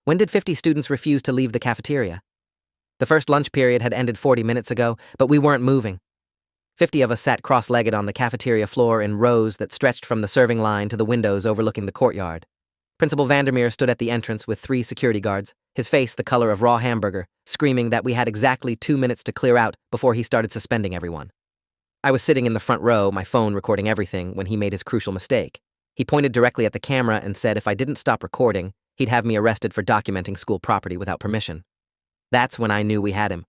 When did 50 students refuse to leave the cafeteria? The first lunch period had ended 40 minutes ago, but we weren't moving. 50 of us sat cross-legged on the cafeteria floor in rows that stretched from the serving line to the windows overlooking the courtyard. Principal Vandermeer stood at the entrance with 3 security guards, his face the color of raw hamburger, screaming that we had exactly 2 minutes to clear out before he started suspending everyone. I was sitting in the front row, my phone recording everything, when he made his crucial mistake. He pointed directly at the camera and said if I didn't stop recording, he'd have me arrested for documenting school property without permission. That's when I knew we had him.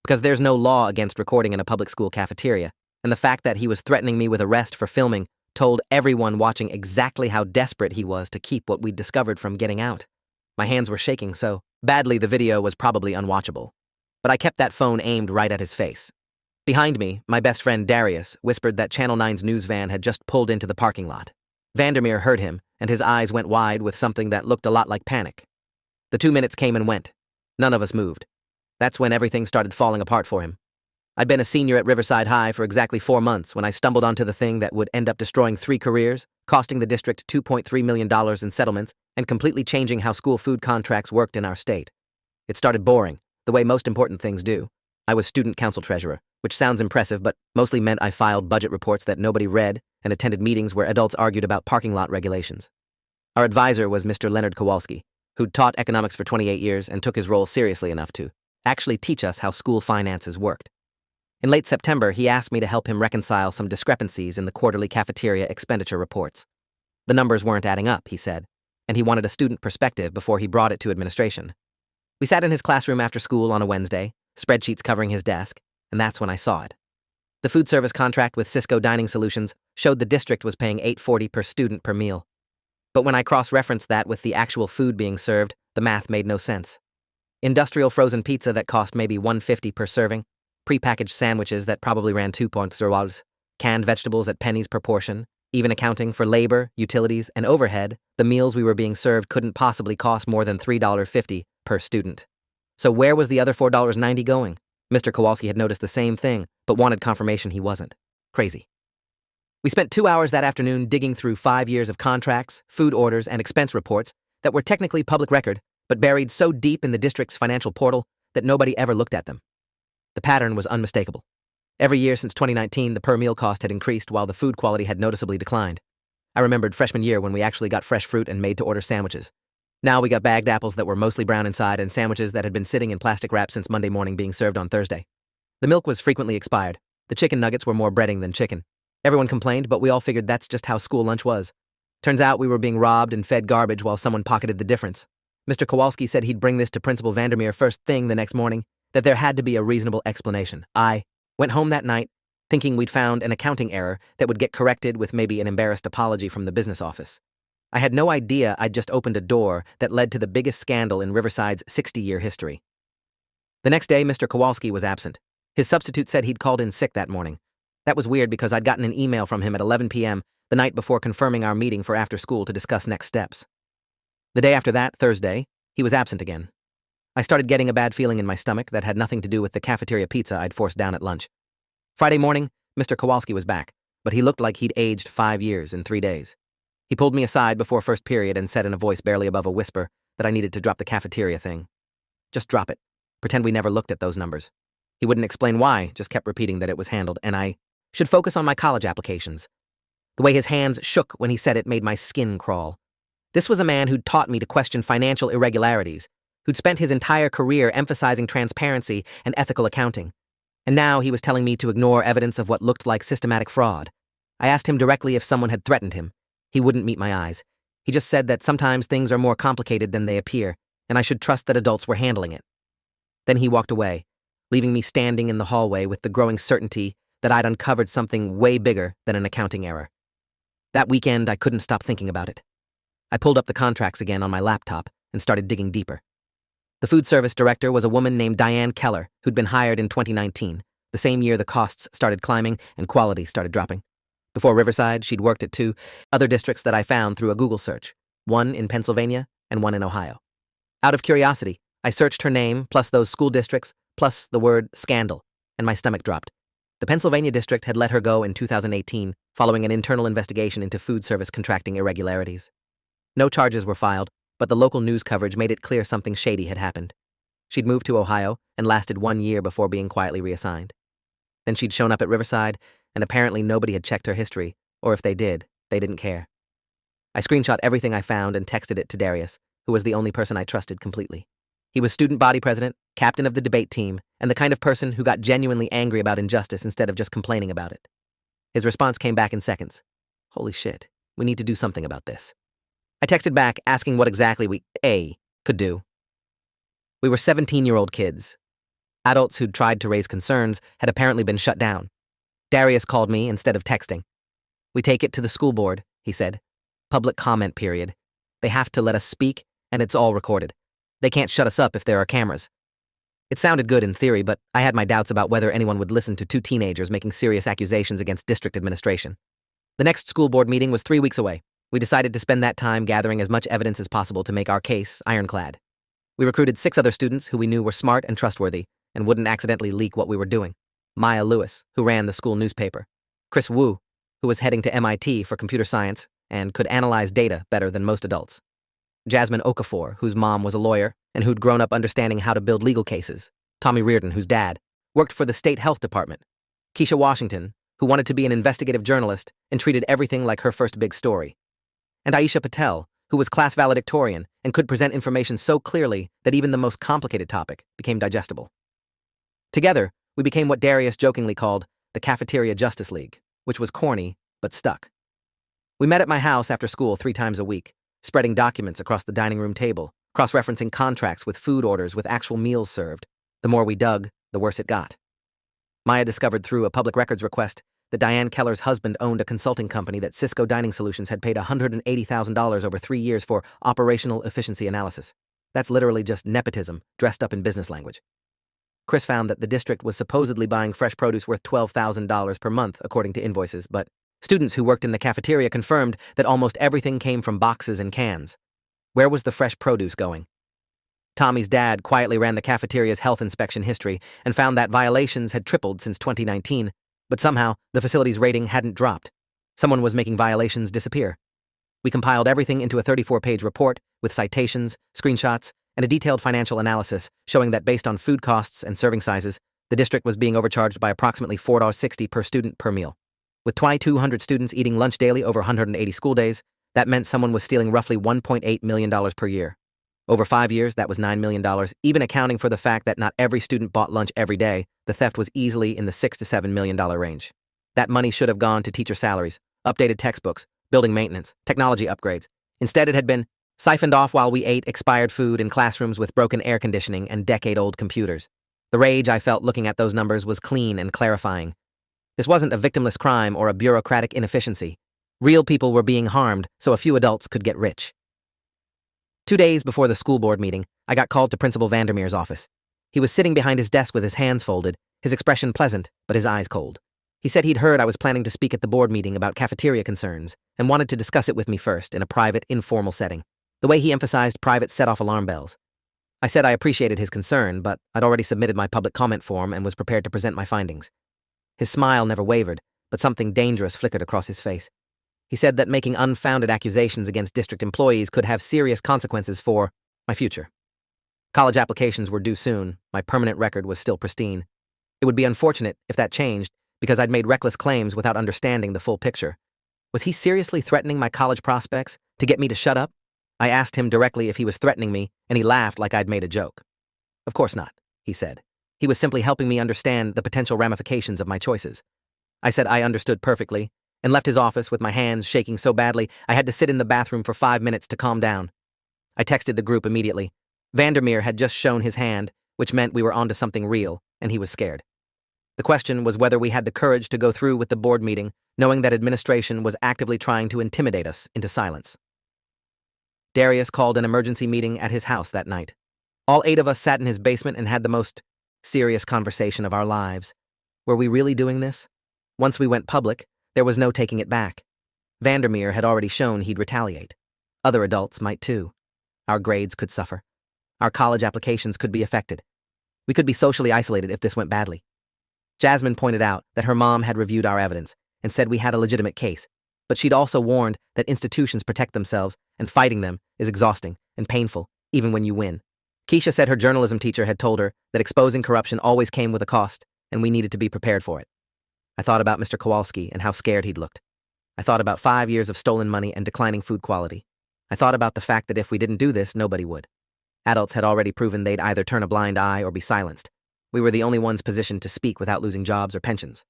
Because there's no law against recording in a public school cafeteria, and the fact that he was threatening me with arrest for filming told everyone watching exactly how desperate he was to keep what we'd discovered from getting out. My hands were shaking so badly the video was probably unwatchable. But I kept that phone aimed right at his face. Behind me, my best friend Darius whispered that Channel 9's news van had just pulled into the parking lot. Vandermeer heard him, and his eyes went wide with something that looked a lot like panic. The 2 minutes came and went. None of us moved. That's when everything started falling apart for him. I'd been a senior at Riverside High for exactly 4 months when I stumbled onto the thing that would end up destroying 3 careers, costing the district $2.3 million in settlements, and completely changing how school food contracts worked in our state. It started boring, the way most important things do. I was student council treasurer, which sounds impressive but mostly meant I filed budget reports that nobody read and attended meetings where adults argued about parking lot regulations. Our advisor was Mr. Leonard Kowalski, who'd taught economics for 28 years and took his role seriously enough to actually teach us how school finances worked. In late September, he asked me to help him reconcile some discrepancies in the quarterly cafeteria expenditure reports. The numbers weren't adding up, he said, and he wanted a student perspective before he brought it to administration. We sat in his classroom after school on a Wednesday, spreadsheets covering his desk, and that's when I saw it. The food service contract with Cisco Dining Solutions showed the district was paying $8.40 per student per meal. But when I cross-referenced that with the actual food being served, the math made no sense. Industrial frozen pizza that cost maybe $1.50 per serving, prepackaged sandwiches that probably ran $2.00, canned vegetables at pennies per portion, even accounting for labor, utilities, and overhead, the meals we were being served couldn't possibly cost more than $3.50 per student. So where was the other $4.90 going? Mr. Kowalski had noticed the same thing, but wanted confirmation he wasn't. Crazy. We spent 2 hours that afternoon digging through 5 years of contracts, food orders, and expense reports that were technically public record, but buried so deep in the district's financial portal that nobody ever looked at them. The pattern was unmistakable. Every year since 2019, the per meal cost had increased while the food quality had noticeably declined. I remembered freshman year when we actually got fresh fruit and made-to-order sandwiches. Now we got bagged apples that were mostly brown inside and sandwiches that had been sitting in plastic wrap since Monday morning being served on Thursday. The milk was frequently expired. The chicken nuggets were more breading than chicken. Everyone complained, but we all figured that's just how school lunch was. Turns out we were being robbed and fed garbage while someone pocketed the difference. Mr. Kowalski said he'd bring this to Principal Vandermeer first thing the next morning, that there had to be a reasonable explanation. I went home that night thinking we'd found an accounting error that would get corrected with maybe an embarrassed apology from the business office. I had no idea I'd just opened a door that led to the biggest scandal in Riverside's 60-year history. The next day, Mr. Kowalski was absent. His substitute said he'd called in sick that morning. That was weird because I'd gotten an email from him at 11 p.m. the night before confirming our meeting for after school to discuss next steps. The day after that, Thursday, he was absent again. I started getting a bad feeling in my stomach that had nothing to do with the cafeteria pizza I'd forced down at lunch. Friday morning, Mr. Kowalski was back, but he looked like he'd aged 5 years in 3 days. He pulled me aside before first period and said in a voice barely above a whisper that I needed to drop the cafeteria thing. Just drop it. Pretend we never looked at those numbers. He wouldn't explain why, just kept repeating that it was handled, and I should focus on my college applications. The way his hands shook when he said it made my skin crawl. This was a man who'd taught me to question financial irregularities, who'd spent his entire career emphasizing transparency and ethical accounting. And now he was telling me to ignore evidence of what looked like systematic fraud. I asked him directly if someone had threatened him. He wouldn't meet my eyes. He just said that sometimes things are more complicated than they appear, and I should trust that adults were handling it. Then he walked away, leaving me standing in the hallway with the growing certainty that I'd uncovered something way bigger than an accounting error. That weekend, I couldn't stop thinking about it. I pulled up the contracts again on my laptop and started digging deeper. The food service director was a woman named Diane Keller, who'd been hired in 2019, the same year the costs started climbing and quality started dropping. Before Riverside, she'd worked at 2 other districts that I found through a Google search, one in Pennsylvania and one in Ohio. Out of curiosity, I searched her name, plus those school districts, plus the word scandal, and my stomach dropped. The Pennsylvania district had let her go in 2018, following an internal investigation into food service contracting irregularities. No charges were filed, but the local news coverage made it clear something shady had happened. She'd moved to Ohio and lasted 1 year before being quietly reassigned. Then she'd shown up at Riverside, and apparently nobody had checked her history, or if they did, they didn't care. I screenshot everything I found and texted it to Darius, who was the only person I trusted completely. He was student body president, captain of the debate team, and the kind of person who got genuinely angry about injustice instead of just complaining about it. His response came back in seconds. Holy shit, we need to do something about this. I texted back asking what exactly we, could do. We were 17-year-old kids. Adults who'd tried to raise concerns had apparently been shut down. Darius called me instead of texting. We take it to the school board, he said. Public comment period. They have to let us speak, and it's all recorded. They can't shut us up if there are cameras. It sounded good in theory, but I had my doubts about whether anyone would listen to 2 teenagers making serious accusations against district administration. The next school board meeting was 3 weeks away. We decided to spend that time gathering as much evidence as possible to make our case ironclad. We recruited 6 other students who we knew were smart and trustworthy and wouldn't accidentally leak what we were doing. Maya Lewis, who ran the school newspaper. Chris Wu, who was heading to MIT for computer science and could analyze data better than most adults. Jasmine Okafor, whose mom was a lawyer and who'd grown up understanding how to build legal cases. Tommy Reardon, whose dad worked for the state health department. Keisha Washington, who wanted to be an investigative journalist and treated everything like her first big story. And Aisha Patel, who was class valedictorian and could present information so clearly that even the most complicated topic became digestible. Together, we became what Darius jokingly called the Cafeteria Justice League, which was corny, but stuck. We met at my house after school 3 times a week, spreading documents across the dining room table, cross-referencing contracts with food orders with actual meals served. The more we dug, the worse it got. Maya discovered through a public records request that Diane Keller's husband owned a consulting company that Cisco Dining Solutions had paid $180,000 over 3 years for operational efficiency analysis. That's literally just nepotism, dressed up in business language. Chris found that the district was supposedly buying fresh produce worth $12,000 per month, according to invoices, but students who worked in the cafeteria confirmed that almost everything came from boxes and cans. Where was the fresh produce going? Tommy's dad quietly ran the cafeteria's health inspection history and found that violations had tripled since 2019, but somehow the facility's rating hadn't dropped. Someone was making violations disappear. We compiled everything into a 34-page report with citations, screenshots, and a detailed financial analysis showing that based on food costs and serving sizes, the district was being overcharged by approximately $4.60 per student per meal. With 2,200 students eating lunch daily over 180 school days, that meant someone was stealing roughly $1.8 million per year. Over 5 years, that was $9 million, even accounting for the fact that not every student bought lunch every day. The theft was easily in the $6 to $7 million range. That money should have gone to teacher salaries, updated textbooks, building maintenance, technology upgrades. Instead, it had been siphoned off while we ate expired food in classrooms with broken air conditioning and decade-old computers. The rage I felt looking at those numbers was clean and clarifying. This wasn't a victimless crime or a bureaucratic inefficiency. Real people were being harmed so a few adults could get rich. 2 days before the school board meeting, I got called to Principal Vandermeer's office. He was sitting behind his desk with his hands folded, his expression pleasant, but his eyes cold. He said he'd heard I was planning to speak at the board meeting about cafeteria concerns and wanted to discuss it with me first in a private, informal setting. The way he emphasized private set off alarm bells. I said I appreciated his concern, but I'd already submitted my public comment form and was prepared to present my findings. His smile never wavered, but something dangerous flickered across his face. He said that making unfounded accusations against district employees could have serious consequences for my future. College applications were due soon. My permanent record was still pristine. It would be unfortunate if that changed because I'd made reckless claims without understanding the full picture. Was he seriously threatening my college prospects to get me to shut up? I asked him directly if he was threatening me, and he laughed like I'd made a joke. Of course not, he said. He was simply helping me understand the potential ramifications of my choices. I said I understood perfectly, and left his office with my hands shaking so badly I had to sit in the bathroom for 5 minutes to calm down. I texted the group immediately. Vandermeer had just shown his hand, which meant we were onto something real, and he was scared. The question was whether we had the courage to go through with the board meeting, knowing that administration was actively trying to intimidate us into silence. Darius called an emergency meeting at his house that night. All 8 of us sat in his basement and had the most serious conversation of our lives. Were we really doing this? Once we went public, there was no taking it back. Vandermeer had already shown he'd retaliate. Other adults might too. Our grades could suffer. Our college applications could be affected. We could be socially isolated if this went badly. Jasmine pointed out that her mom had reviewed our evidence and said we had a legitimate case. But she'd also warned that institutions protect themselves, and fighting them is exhausting and painful, even when you win. Keisha said her journalism teacher had told her that exposing corruption always came with a cost, and we needed to be prepared for it. I thought about Mr. Kowalski and how scared he'd looked. I thought about 5 years of stolen money and declining food quality. I thought about the fact that if we didn't do this, nobody would. Adults had already proven they'd either turn a blind eye or be silenced. We were the only ones positioned to speak without losing jobs or pensions.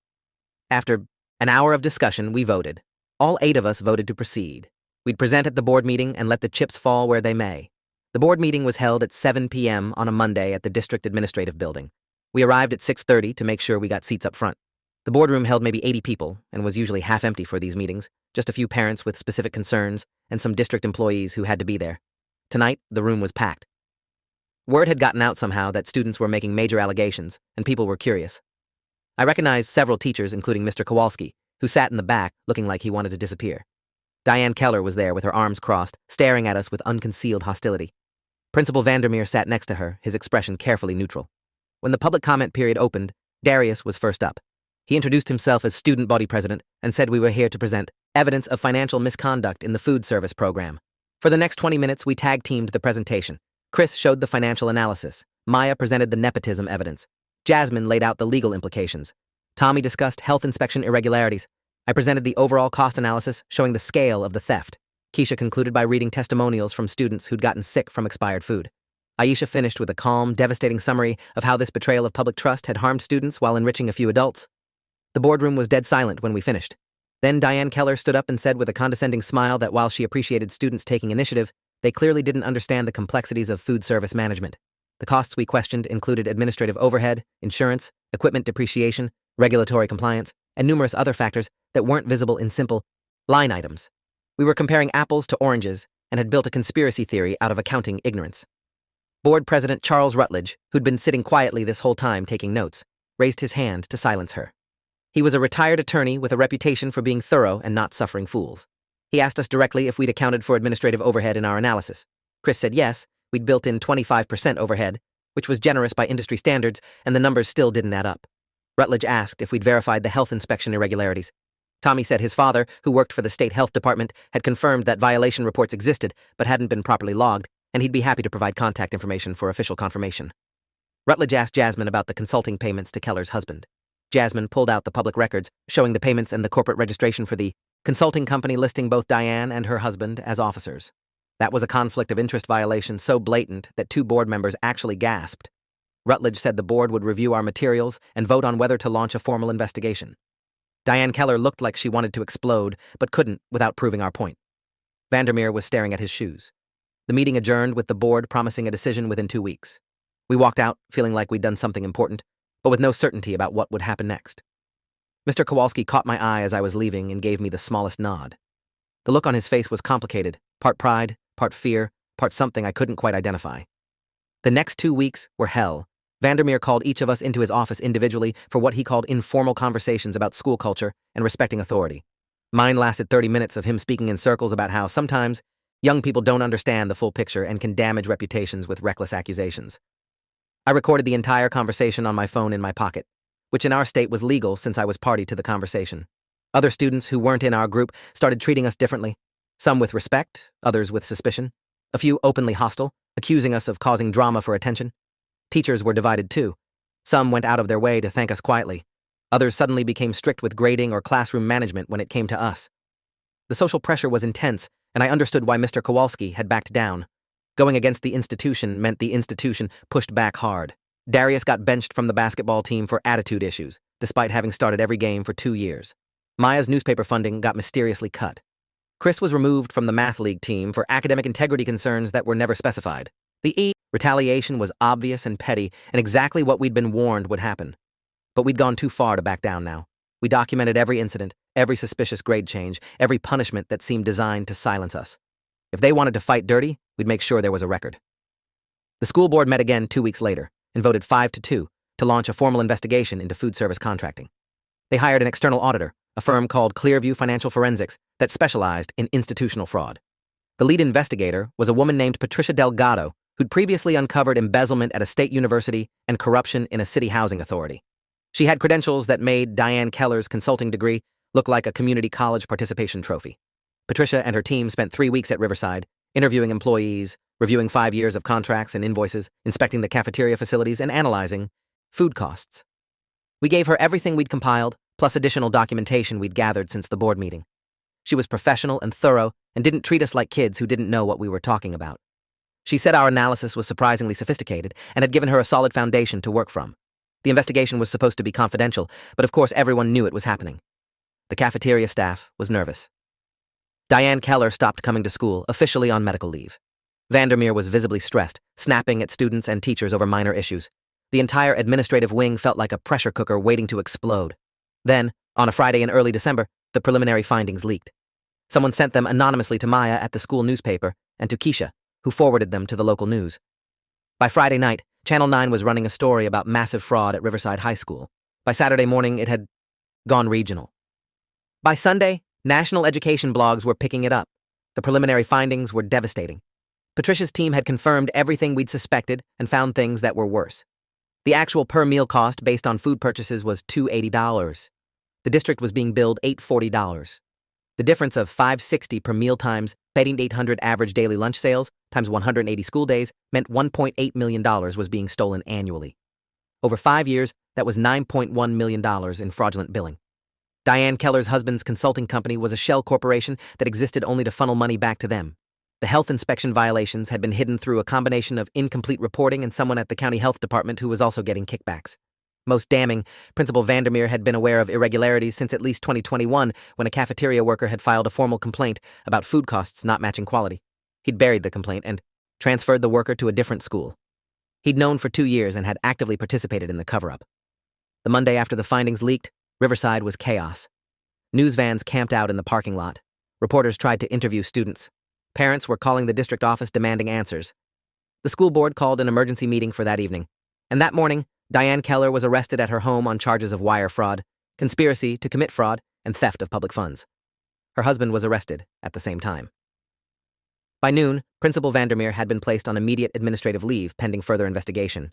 After an hour of discussion, we voted. All 8 of us voted to proceed. We'd present at the board meeting and let the chips fall where they may. The board meeting was held at 7 p.m. on a Monday at the District Administrative Building. We arrived at 6:30 to make sure we got seats up front. The boardroom held maybe 80 people and was usually half empty for these meetings, just a few parents with specific concerns and some district employees who had to be there. Tonight, the room was packed. Word had gotten out somehow that students were making major allegations, and people were curious. I recognized several teachers, including Mr. Kowalski, who sat in the back looking like he wanted to disappear. Diane Keller was there with her arms crossed, staring at us with unconcealed hostility. Principal Vandermeer sat next to her, his expression carefully neutral. When the public comment period opened, Darius was first up. He introduced himself as student body president and said we were here to present evidence of financial misconduct in the food service program. For the next 20 minutes, we tag-teamed the presentation. Chris showed the financial analysis. Maya presented the nepotism evidence. Jasmine laid out the legal implications. Tommy discussed health inspection irregularities. I presented the overall cost analysis showing the scale of the theft. Keisha concluded by reading testimonials from students who'd gotten sick from expired food. Aisha finished with a calm, devastating summary of how this betrayal of public trust had harmed students while enriching a few adults. The boardroom was dead silent when we finished. Then Diane Keller stood up and said with a condescending smile that while she appreciated students taking initiative, they clearly didn't understand the complexities of food service management. The costs we questioned included administrative overhead, insurance, equipment depreciation, regulatory compliance, and numerous other factors that weren't visible in simple line items. We were comparing apples to oranges and had built a conspiracy theory out of accounting ignorance. Board President Charles Rutledge, who'd been sitting quietly this whole time taking notes, raised his hand to silence her. He was a retired attorney with a reputation for being thorough and not suffering fools. He asked us directly if we'd accounted for administrative overhead in our analysis. Chris said yes, we'd built in 25% overhead, which was generous by industry standards, and the numbers still didn't add up. Rutledge asked if we'd verified the health inspection irregularities. Tommy said his father, who worked for the state health department, had confirmed that violation reports existed but hadn't been properly logged, and he'd be happy to provide contact information for official confirmation. Rutledge asked Jasmine about the consulting payments to Keller's husband. Jasmine pulled out the public records, showing the payments and the corporate registration for the consulting company listing both Diane and her husband as officers. That was a conflict of interest violation so blatant that 2 board members actually gasped. Rutledge said the board would review our materials and vote on whether to launch a formal investigation. Diane Keller looked like she wanted to explode, but couldn't without proving our point. Vandermeer was staring at his shoes. The meeting adjourned with the board promising a decision within 2 weeks. We walked out, feeling like we'd done something important, but with no certainty about what would happen next. Mr. Kowalski caught my eye as I was leaving and gave me the smallest nod. The look on his face was complicated, part pride, part fear, part something I couldn't quite identify. The next 2 weeks were hell. Vandermeer called each of us into his office individually for what he called informal conversations about school culture and respecting authority. Mine lasted 30 minutes of him speaking in circles about how sometimes young people don't understand the full picture and can damage reputations with reckless accusations. I recorded the entire conversation on my phone in my pocket, which in our state was legal since I was party to the conversation. Other students who weren't in our group started treating us differently, some with respect, others with suspicion, a few openly hostile, accusing us of causing drama for attention. Teachers were divided too. Some went out of their way to thank us quietly. Others suddenly became strict with grading or classroom management when it came to us. The social pressure was intense, and I understood why Mr. Kowalski had backed down. Going against the institution meant the institution pushed back hard. Darius got benched from the basketball team for attitude issues, despite having started every game for 2 years. Maya's newspaper funding got mysteriously cut. Chris was removed from the math league team for academic integrity concerns that were never specified. The retaliation was obvious and petty, and exactly what we'd been warned would happen. But we'd gone too far to back down now. We documented every incident, every suspicious grade change, every punishment that seemed designed to silence us. If they wanted to fight dirty, we'd make sure there was a record. The school board met again 2 weeks later and voted 5-2 to launch a formal investigation into food service contracting. They hired an external auditor, a firm called Clearview Financial Forensics that specialized in institutional fraud. The lead investigator was a woman named Patricia Delgado, who'd previously uncovered embezzlement at a state university and corruption in a city housing authority. She had credentials that made Diane Keller's consulting degree looked like a community college participation trophy. Patricia and her team spent 3 weeks at Riverside, interviewing employees, reviewing 5 years of contracts and invoices, inspecting the cafeteria facilities, and analyzing food costs. We gave her everything we'd compiled, plus additional documentation we'd gathered since the board meeting. She was professional and thorough and didn't treat us like kids who didn't know what we were talking about. She said our analysis was surprisingly sophisticated and had given her a solid foundation to work from. The investigation was supposed to be confidential, but of course everyone knew it was happening. The cafeteria staff was nervous. Diane Keller stopped coming to school, officially on medical leave. Vandermeer was visibly stressed, snapping at students and teachers over minor issues. The entire administrative wing felt like a pressure cooker waiting to explode. Then, on a Friday in early December, the preliminary findings leaked. Someone sent them anonymously to Maya at the school newspaper and to Keisha, who forwarded them to the local news. By Friday night, Channel 9 was running a story about massive fraud at Riverside High School. By Saturday morning, it had gone regional. By Sunday, national education blogs were picking it up. The preliminary findings were devastating. Patricia's team had confirmed everything we'd suspected and found things that were worse. The actual per-meal cost based on food purchases was $280. The district was being billed $840. The difference of $560 per meal times 800 average daily lunch sales times 180 school days meant $1.8 million was being stolen annually. Over 5 years, that was $9.1 million in fraudulent billing. Diane Keller's husband's consulting company was a shell corporation that existed only to funnel money back to them. The health inspection violations had been hidden through a combination of incomplete reporting and someone at the county health department who was also getting kickbacks. Most damning, Principal Vandermeer had been aware of irregularities since at least 2021 when a cafeteria worker had filed a formal complaint about food costs not matching quality. He'd buried the complaint and transferred the worker to a different school. He'd known for 2 years and had actively participated in the cover-up. The Monday after the findings leaked, Riverside was chaos. News vans camped out in the parking lot. Reporters tried to interview students. Parents were calling the district office demanding answers. The school board called an emergency meeting for that evening. And that morning, Diane Keller was arrested at her home on charges of wire fraud, conspiracy to commit fraud, and theft of public funds. Her husband was arrested at the same time. By noon, Principal Vandermeer had been placed on immediate administrative leave pending further investigation.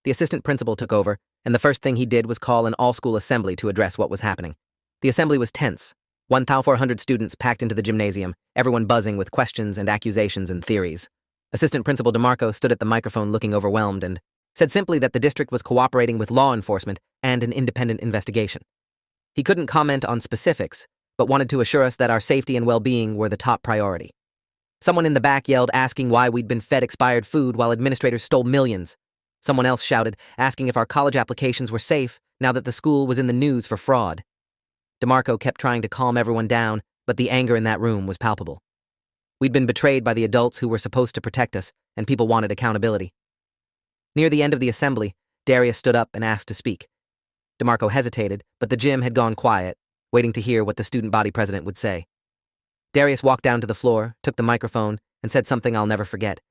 The assistant principal took over, and the first thing he did was call an all-school assembly to address what was happening. The assembly was tense. 1,400 students packed into the gymnasium, everyone buzzing with questions and accusations and theories. Assistant Principal DeMarco stood at the microphone looking overwhelmed and said simply that the district was cooperating with law enforcement and an independent investigation. He couldn't comment on specifics, but wanted to assure us that our safety and well-being were the top priority. Someone in the back yelled asking why we'd been fed expired food while administrators stole millions. Someone else shouted asking if our college applications were safe now that the school was in the news for fraud. DeMarco kept trying to calm everyone down, but the anger in that room was palpable. We'd been betrayed by the adults who were supposed to protect us, and people wanted accountability. Near the end of the assembly, Darius stood up and asked to speak. DeMarco hesitated, but the gym had gone quiet, waiting to hear what the student body president would say. Darius walked down to the floor, took the microphone, and said something I'll never forget.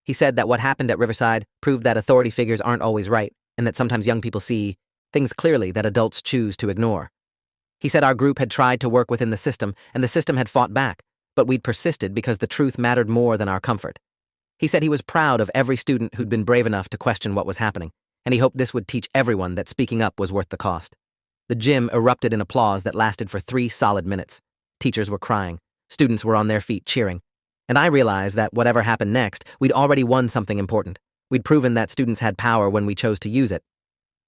He said that what happened at Riverside proved that authority figures aren't always right, and that sometimes young people see things clearly that adults choose to ignore. He said our group had tried to work within the system, and the system had fought back, but we'd persisted because the truth mattered more than our comfort. He said he was proud of every student who'd been brave enough to question what was happening, and he hoped this would teach everyone that speaking up was worth the cost. The gym erupted in applause that lasted for 3 solid minutes. Teachers were crying. Students were on their feet cheering. And I realized that whatever happened next, we'd already won something important. We'd proven that students had power when we chose to use it.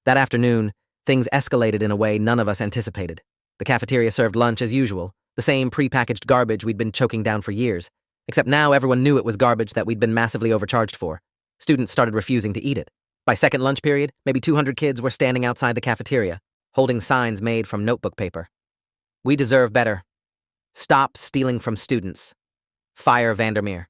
That afternoon, things escalated in a way none of us anticipated. The cafeteria served lunch as usual, the same prepackaged garbage we'd been choking down for years, except now everyone knew it was garbage that we'd been massively overcharged for. Students started refusing to eat it. By second lunch period, maybe 200 kids were standing outside the cafeteria, holding signs made from notebook paper. We deserve better. Stop stealing from students. Fire Vandermeer.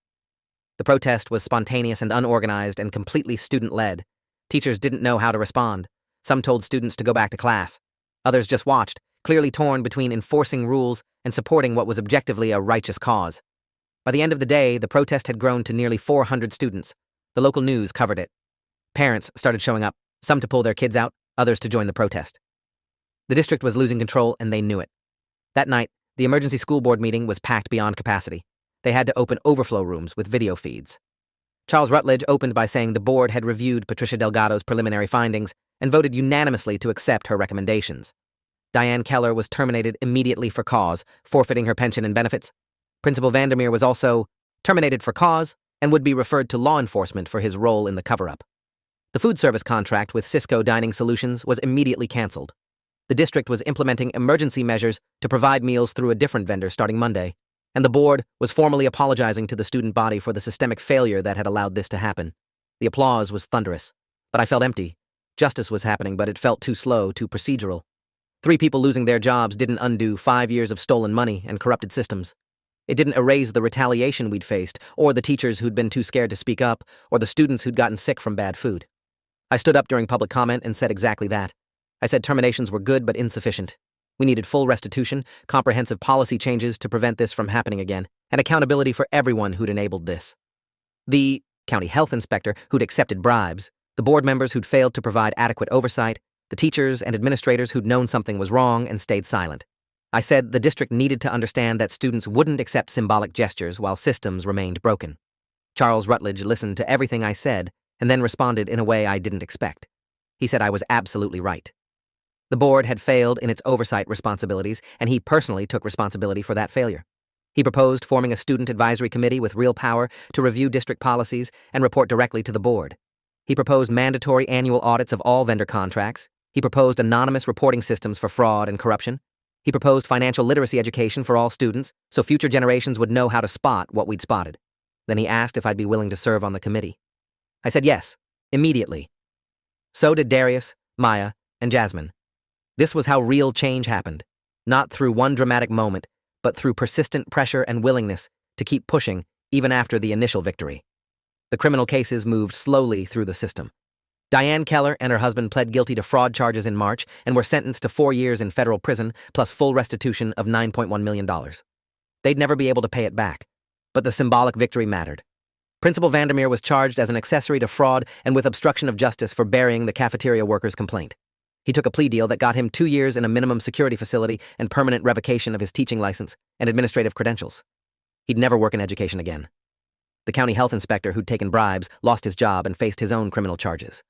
The protest was spontaneous and unorganized and completely student-led. Teachers didn't know how to respond. Some told students to go back to class. Others just watched, clearly torn between enforcing rules and supporting what was objectively a righteous cause. By the end of the day, the protest had grown to nearly 400 students. The local news covered it. Parents started showing up, some to pull their kids out, others to join the protest. The district was losing control, and they knew it. That night, the emergency school board meeting was packed beyond capacity. They had to open overflow rooms with video feeds. Charles Rutledge opened by saying the board had reviewed Patricia Delgado's preliminary findings and voted unanimously to accept her recommendations. Diane Keller was terminated immediately for cause, forfeiting her pension and benefits. Principal Vandermeer was also terminated for cause and would be referred to law enforcement for his role in the cover-up. The food service contract with Cisco Dining Solutions was immediately canceled. The district was implementing emergency measures to provide meals through a different vendor starting Monday, and the board was formally apologizing to the student body for the systemic failure that had allowed this to happen. The applause was thunderous, but I felt empty. Justice was happening, but it felt too slow, too procedural. 3 people losing their jobs didn't undo 5 years of stolen money and corrupted systems. It didn't erase the retaliation we'd faced, or the teachers who'd been too scared to speak up, or the students who'd gotten sick from bad food. I stood up during public comment and said exactly that. I said terminations were good but insufficient. We needed full restitution, comprehensive policy changes to prevent this from happening again, and accountability for everyone who'd enabled this. The county health inspector who'd accepted bribes, the board members who'd failed to provide adequate oversight, the teachers and administrators who'd known something was wrong and stayed silent. I said the district needed to understand that students wouldn't accept symbolic gestures while systems remained broken. Charles Rutledge listened to everything I said and then responded in a way I didn't expect. He said I was absolutely right. The board had failed in its oversight responsibilities, and he personally took responsibility for that failure. He proposed forming a student advisory committee with real power to review district policies and report directly to the board. He proposed mandatory annual audits of all vendor contracts. He proposed anonymous reporting systems for fraud and corruption. He proposed financial literacy education for all students so future generations would know how to spot what we'd spotted. Then he asked if I'd be willing to serve on the committee. I said yes, immediately. So did Darius, Maya, and Jasmine. This was how real change happened, not through one dramatic moment, but through persistent pressure and willingness to keep pushing even after the initial victory. The criminal cases moved slowly through the system. Diane Keller and her husband pled guilty to fraud charges in March and were sentenced to 4 years in federal prison plus full restitution of $9.1 million. They'd never be able to pay it back, but the symbolic victory mattered. Principal Vandermeer was charged as an accessory to fraud and with obstruction of justice for burying the cafeteria workers' complaint. He took a plea deal that got him 2 years in a minimum security facility and permanent revocation of his teaching license and administrative credentials. He'd never work in education again. The county health inspector who'd taken bribes lost his job and faced his own criminal charges.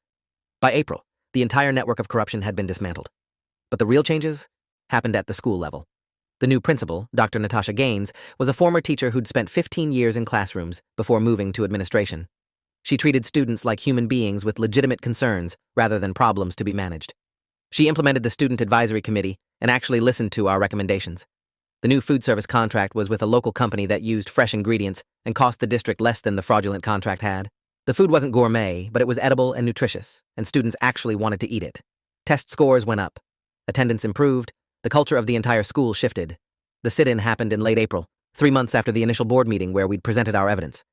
By April, the entire network of corruption had been dismantled. But the real changes happened at the school level. The new principal, Dr. Natasha Gaines, was a former teacher who'd spent 15 years in classrooms before moving to administration. She treated students like human beings with legitimate concerns rather than problems to be managed. She implemented the student advisory committee and actually listened to our recommendations. The new food service contract was with a local company that used fresh ingredients and cost the district less than the fraudulent contract had. The food wasn't gourmet, but it was edible and nutritious, and students actually wanted to eat it. Test scores went up. Attendance improved. The culture of the entire school shifted. The sit-in happened in late April, 3 months after the initial board meeting where we'd presented our evidence.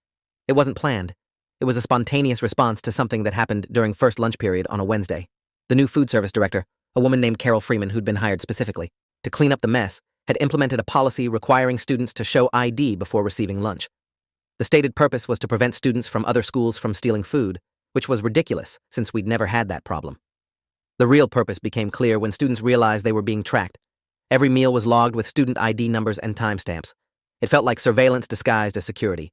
It wasn't planned. It was a spontaneous response to something that happened during first lunch period on a Wednesday. The new food service director, a woman named Carol Freeman who'd been hired specifically to clean up the mess, had implemented a policy requiring students to show ID before receiving lunch. The stated purpose was to prevent students from other schools from stealing food, which was ridiculous since we'd never had that problem. The real purpose became clear when students realized they were being tracked. Every meal was logged with student ID numbers and timestamps. It felt like surveillance disguised as security.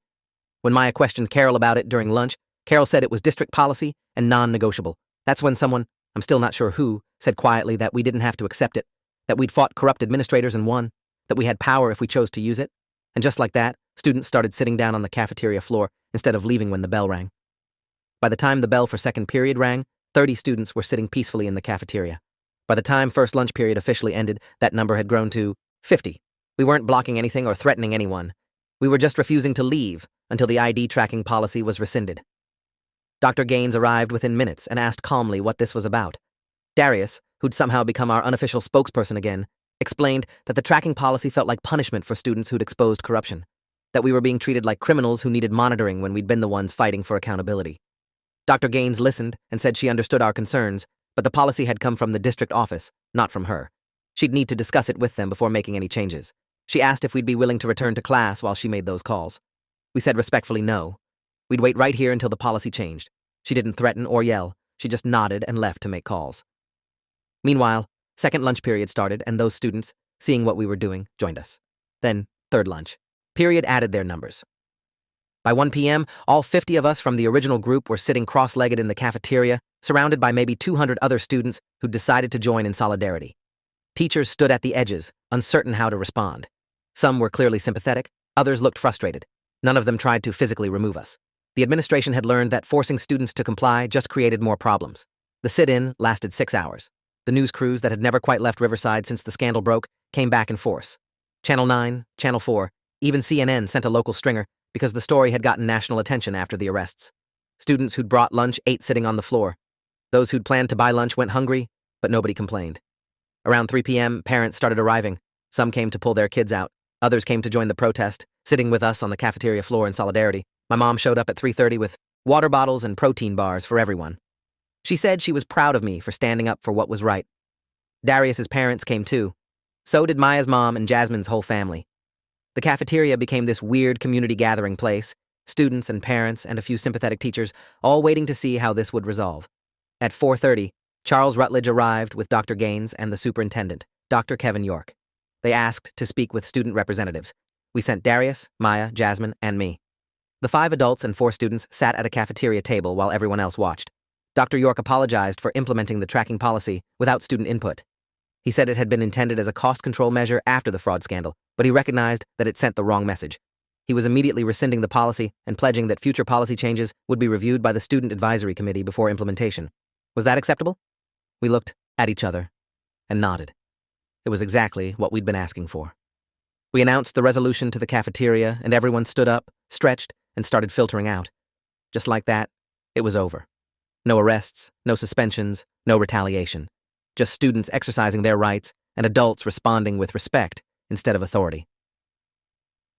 When Maya questioned Carol about it during lunch, Carol said it was district policy and non-negotiable. That's when someone, I'm still not sure who, said quietly that we didn't have to accept it, that we'd fought corrupt administrators and won, that we had power if we chose to use it. And just like that, students started sitting down on the cafeteria floor instead of leaving when the bell rang. By the time the bell for second period rang, 30 students were sitting peacefully in the cafeteria. By the time first lunch period officially ended, that number had grown to 50. We weren't blocking anything or threatening anyone. We were just refusing to leave until the ID tracking policy was rescinded. Dr. Gaines arrived within minutes and asked calmly what this was about. Darius, who'd somehow become our unofficial spokesperson again, explained that the tracking policy felt like punishment for students who'd exposed corruption, that we were being treated like criminals who needed monitoring when we'd been the ones fighting for accountability. Dr. Gaines listened and said she understood our concerns, but the policy had come from the district office, not from her. She'd need to discuss it with them before making any changes. She asked if we'd be willing to return to class while she made those calls. We said respectfully no. We'd wait right here until the policy changed. She didn't threaten or yell. She just nodded and left to make calls. Meanwhile, second lunch period started and those students, seeing what we were doing, joined us. Then, third lunch period added their numbers. By 1 p.m., all 50 of us from the original group were sitting cross-legged in the cafeteria, surrounded by maybe 200 other students who decided to join in solidarity. Teachers stood at the edges, uncertain how to respond. Some were clearly sympathetic, others looked frustrated. None of them tried to physically remove us. The administration had learned that forcing students to comply just created more problems. The sit-in lasted 6 hours. The news crews that had never quite left Riverside since the scandal broke came back in force. Channel 9, Channel 4, even CNN sent a local stringer because the story had gotten national attention after the arrests. Students who'd brought lunch ate sitting on the floor. Those who'd planned to buy lunch went hungry, but nobody complained. Around 3 p.m., parents started arriving. Some came to pull their kids out. Others came to join the protest, sitting with us on the cafeteria floor in solidarity. My mom showed up at 3:30 with water bottles and protein bars for everyone. She said she was proud of me for standing up for what was right. Darius's parents came too. So did Maya's mom and Jasmine's whole family. The cafeteria became this weird community gathering place, students and parents and a few sympathetic teachers all waiting to see how this would resolve. At 4:30, Charles Rutledge arrived with Dr. Gaines and the superintendent, Dr. Kevin York. They asked to speak with student representatives. We sent Darius, Maya, Jasmine, and me. The 5 adults and 4 students sat at a cafeteria table while everyone else watched. Dr. York apologized for implementing the tracking policy without student input. He said it had been intended as a cost control measure after the fraud scandal, but he recognized that it sent the wrong message. He was immediately rescinding the policy and pledging that future policy changes would be reviewed by the Student Advisory Committee before implementation. Was that acceptable? We looked at each other and nodded. It was exactly what we'd been asking for. We announced the resolution to the cafeteria, and everyone stood up, stretched, and started filtering out. Just like that, it was over. No arrests, no suspensions, no retaliation. Just students exercising their rights and adults responding with respect instead of authority.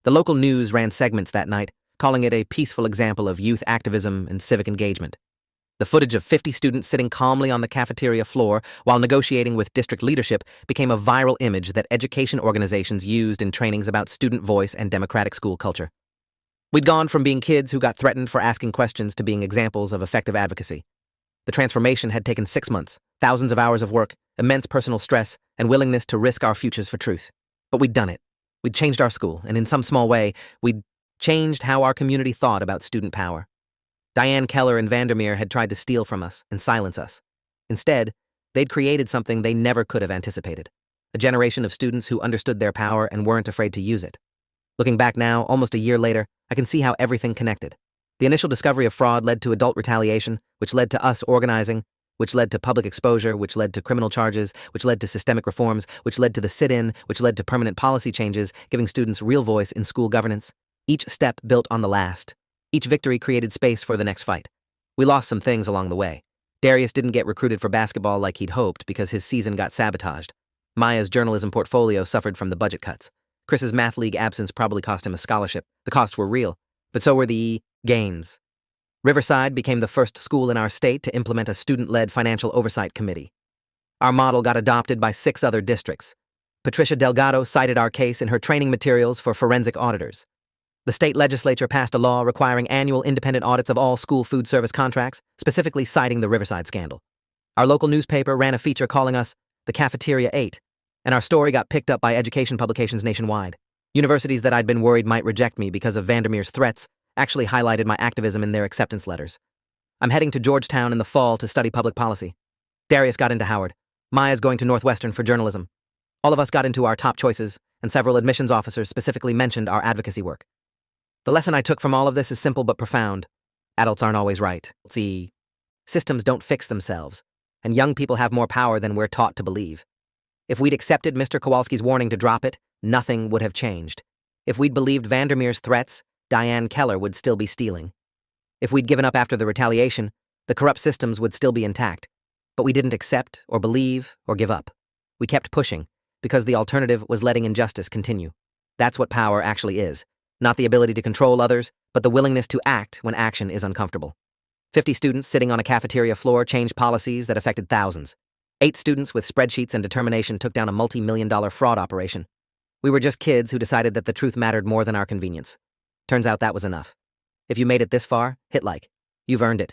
The local news ran segments that night, calling it a peaceful example of youth activism and civic engagement. The footage of 50 students sitting calmly on the cafeteria floor while negotiating with district leadership became a viral image that education organizations used in trainings about student voice and democratic school culture. We'd gone from being kids who got threatened for asking questions to being examples of effective advocacy. The transformation had taken 6 months, thousands of hours of work, immense personal stress, and willingness to risk our futures for truth. But we'd done it. We'd changed our school, and in some small way, we'd changed how our community thought about student power. Diane Keller and Vandermeer had tried to steal from us and silence us. Instead, they'd created something they never could have anticipated. A generation of students who understood their power and weren't afraid to use it. Looking back now, almost a year later, I can see how everything connected. The initial discovery of fraud led to adult retaliation, which led to us organizing, which led to public exposure, which led to criminal charges, which led to systemic reforms, which led to the sit-in, which led to permanent policy changes, giving students real voice in school governance. Each step built on the last. Each victory created space for the next fight. We lost some things along the way. Darius didn't get recruited for basketball like he'd hoped because his season got sabotaged. Maya's journalism portfolio suffered from the budget cuts. Chris's math league absence probably cost him a scholarship. The costs were real, but so were the gains. Riverside became the first school in our state to implement a student-led financial oversight committee. Our model got adopted by 6 other districts. Patricia Delgado cited our case in her training materials for forensic auditors. The state legislature passed a law requiring annual independent audits of all school food service contracts, specifically citing the Riverside scandal. Our local newspaper ran a feature calling us the Cafeteria 8, and our story got picked up by education publications nationwide. Universities that I'd been worried might reject me because of Vandermeer's threats actually highlighted my activism in their acceptance letters. I'm heading to Georgetown in the fall to study public policy. Darius got into Howard. Maya's going to Northwestern for journalism. All of us got into our top choices, and several admissions officers specifically mentioned our advocacy work. The lesson I took from all of this is simple but profound. Adults aren't always right. See, systems don't fix themselves, and young people have more power than we're taught to believe. If we'd accepted Mr. Kowalski's warning to drop it, nothing would have changed. If we'd believed Vandermeer's threats, Diane Keller would still be stealing. If we'd given up after the retaliation, the corrupt systems would still be intact. But we didn't accept or believe or give up. We kept pushing, because the alternative was letting injustice continue. That's what power actually is. Not the ability to control others, but the willingness to act when action is uncomfortable. 50 students sitting on a cafeteria floor changed policies that affected thousands. 8 students with spreadsheets and determination took down a multi-million-dollar fraud operation. We were just kids who decided that the truth mattered more than our convenience. Turns out that was enough. If you made it this far, hit like. You've earned it.